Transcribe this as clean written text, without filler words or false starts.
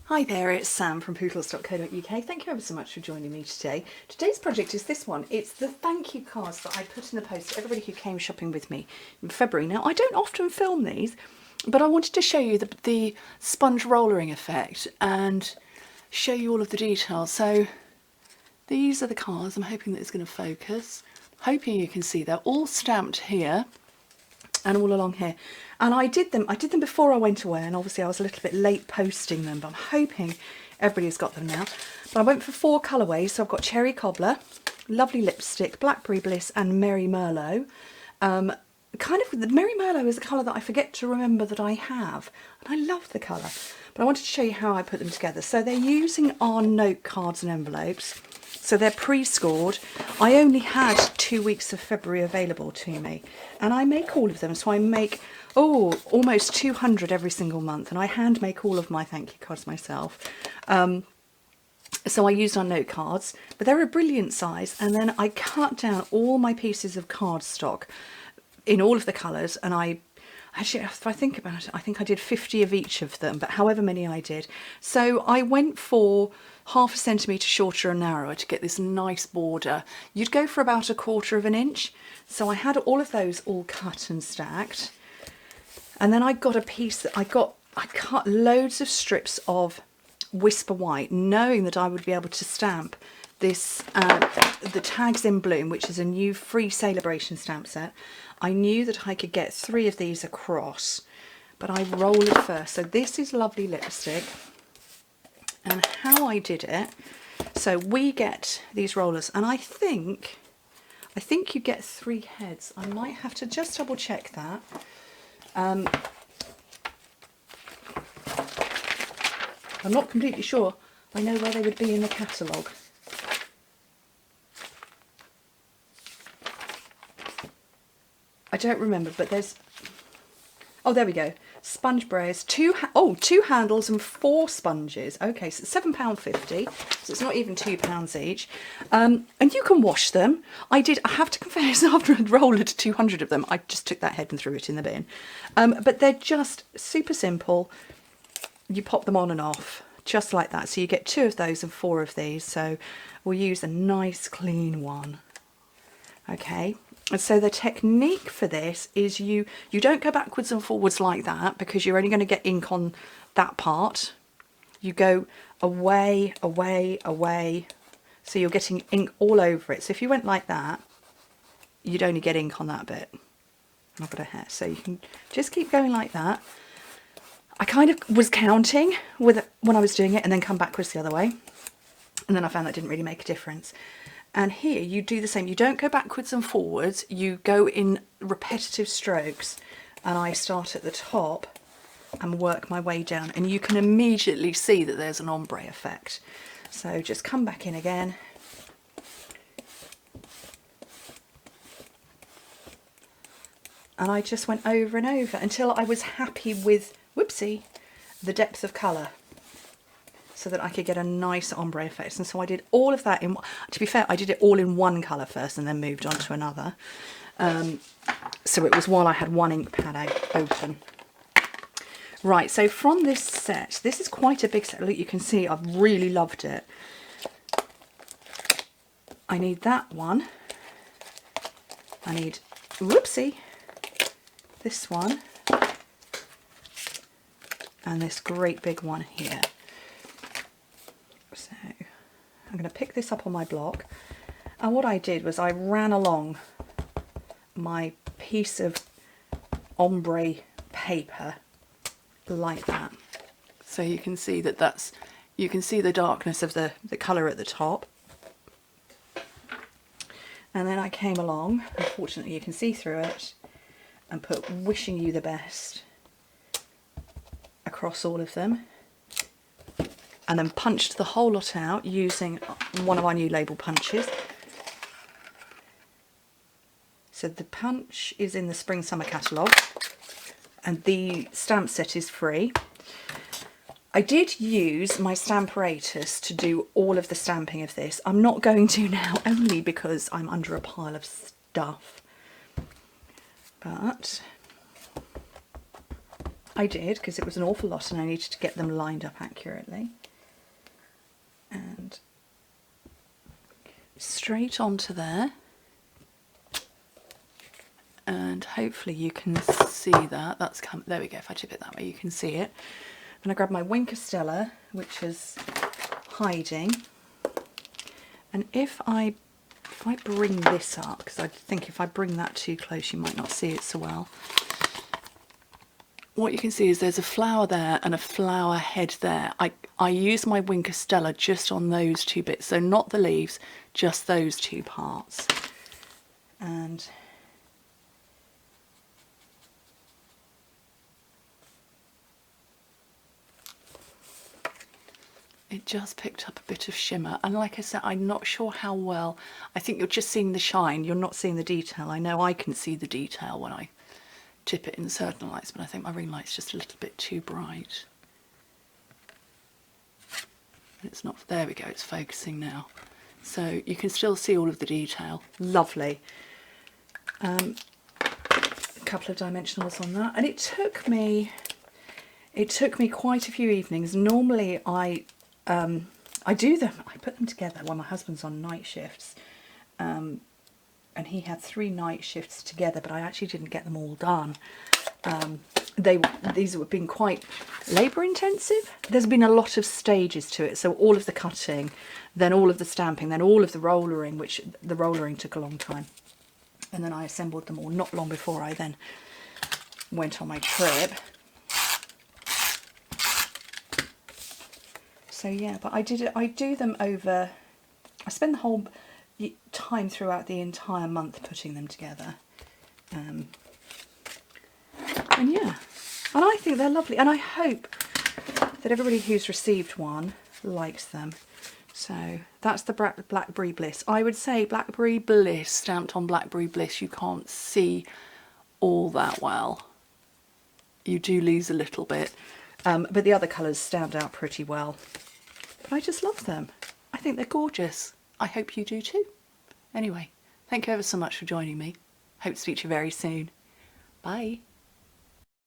Hi there, it's Sam from Pootles.co.uk. Thank you ever so much for joining me today. Today's project is this one. It's the thank you cards that I put in the post to everybody who came shopping with me in February. Now, I don't often film these, but I wanted to show you the sponge rollering effect and show you all of the details. So these are the cards. I'm hoping that it's going to focus. Hoping you can see they're all stamped here and all along here. And I did them before I went away, and obviously I was a little bit late posting them, but I'm hoping everybody's got them now. But I went for 4 colourways, so I've got Cherry Cobbler, Lovely Lipstick, Blackberry Bliss and Merry Merlot. Kind of, the Merry Merlot is a colour that I forget to remember that I have, and I love the colour. But I wanted to show you how I put them together. So they're using our note cards and envelopes. So they're pre-scored. I only had 2 weeks of February available to me, and I make all of them. So I make almost 200 every single month, and I hand make all of my thank you cards myself. So I used our note cards, but they're a brilliant size, and then I cut down all my pieces of cardstock in all of the colours, and actually, if I think about it, I think I did 50 of each of them, but however many I did. So I went for 1/2 centimetre shorter and narrower to get this nice border. You'd go for about 1/4 inch. So I had all of those all cut and stacked. And then I got a piece that I cut loads of strips of Whisper White, knowing that I would be able to stamp this, the Tags in Bloom, which is a new free Celebration stamp set. I knew that I could get 3 of these across, but I roll it first. So this is Lovely Lipstick, and how I did it, so we get these rollers, and I think you get 3 heads. I might have to just double check that. I'm not completely sure. I know where they would be in the catalogue. I don't remember, but there's... Oh, there we go. Sponge braids, 2 handles and 4 sponges. Okay, so it's £7.50, so it's not even £2 each. And you can wash them. I have to confess, after I'd rolled 200 of them, I just took that head and threw it in the bin. But they're just super simple. You pop them on and off, just like that. So you get 2 of those and 4 of these. So we'll use a nice clean one. Okay. And so the technique for this is you don't go backwards and forwards like that, because you're only going to get ink on that part. You go away, away, away. So you're getting ink all over it. So if you went like that, you'd only get ink on that bit. I've got a hair. So you can just keep going like that. I kind of was counting when I was doing it, and then come backwards the other way. And then I found that didn't really make a difference. And here you do the same. You don't go backwards and forwards, you go in repetitive strokes. And I start at the top and work my way down, and you can immediately see that there's an ombre effect. So just come back in again. And I just went over and over until I was happy with, whoopsie, the depth of colour, so that I could get a nice ombre effect. And so I did all of that to be fair, I did it all in one colour first and then moved on to another. So it was while I had one ink pad open. Right, so from this set, this is quite a big set. Look, you can see I've really loved it. I need that one. I need, whoopsie, this one. And this great big one here. So I'm going to pick this up on my block, and what I did was I ran along my piece of ombre paper like that, so you can see that you can see the darkness of the colour at the top. And then I came along, unfortunately you can see through it, and put Wishing You the Best across all of them. And then punched the whole lot out using one of our new label punches. So the punch is in the Spring Summer catalogue, and the stamp set is free. I did use my Stamparatus to do all of the stamping of this. I'm not going to now, only because I'm under a pile of stuff. But I did, because it was an awful lot and I needed to get them lined up accurately. And straight onto there. And hopefully you can see that. That's come. There we go. If I tip it that way, you can see it. And I grab my Wink Stella, which is hiding. And if I bring this up, because I think if I bring that too close, you might not see it so well. What you can see is there's a flower there and a flower head there. I use my Wink Stella just on those two bits, so not the leaves, just those two parts. And it just picked up a bit of shimmer, and like I said, I'm not sure how well. I think you're just seeing the shine, you're not seeing the detail. I know I can see the detail when I tip it in certain lights, but I think my ring light's just a little bit too bright. It's not, there we go, it's focusing now. So you can still see all of the detail. Lovely. A couple of dimensionals on that, and it took me quite a few evenings. Normally I do them, I put them together when my husband's on night shifts, and he had 3 night shifts together, but I actually didn't get them all done. These have been quite labour intensive. There's been a lot of stages to it, so all of the cutting, then all of the stamping, then all of the rollering, which the rollering took a long time, and then I assembled them all not long before I then went on my trip. So yeah, but I do them over, I spend the whole time throughout the entire month putting them together. And yeah, and I think they're lovely, and I hope that everybody who's received one likes them. So that's the Blackberry Bliss. I would say Blackberry Bliss, stamped on Blackberry Bliss, you can't see all that well. You do lose a little bit, but the other colours stand out pretty well. But I just love them. I think they're gorgeous. I hope you do too. Anyway, thank you ever so much for joining me. Hope to speak to you very soon. Bye.